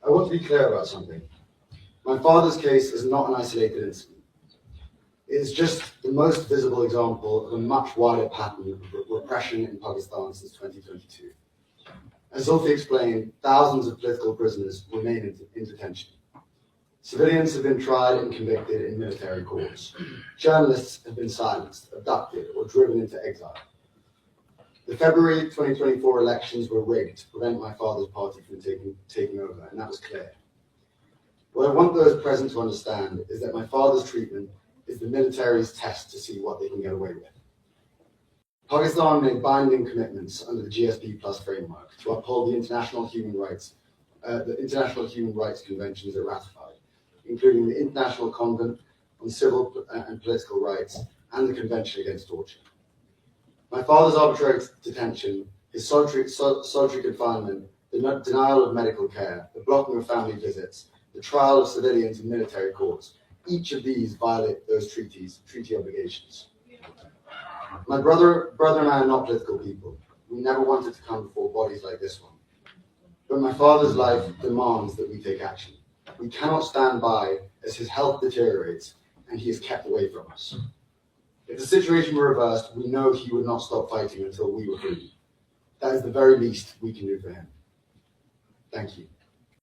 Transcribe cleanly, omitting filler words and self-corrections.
I want to be clear about something. My father's case is not an isolated incident. It is just the most visible example of a much wider pattern of repression in Pakistan since 2022. As Zulfi explained, thousands of political prisoners remain in detention. Civilians have been tried and convicted in military courts. Journalists have been silenced, abducted, or driven into exile. The February 2024 elections were rigged to prevent my father's party from taking over, and that was clear. What I want those present to understand is that my father's treatment is the military's test to see what they can get away with. Pakistan made binding commitments under the GSP Plus framework to uphold the international human rights conventions it ratified, including the International Convent on Civil and Political Rights and the Convention Against Torture. My father's arbitrary detention, his solitary confinement, the denial of medical care, the blocking of family visits, the trial of civilians in military courts, each of these violate those treaty obligations. My brother and I are not political people. We never wanted to come before bodies like this one. But my father's life demands that we take action. We cannot stand by as his health deteriorates and he is kept away from us. If the situation were reversed, we know he would not stop fighting until we were free. That is the very least we can do for him. Thank you.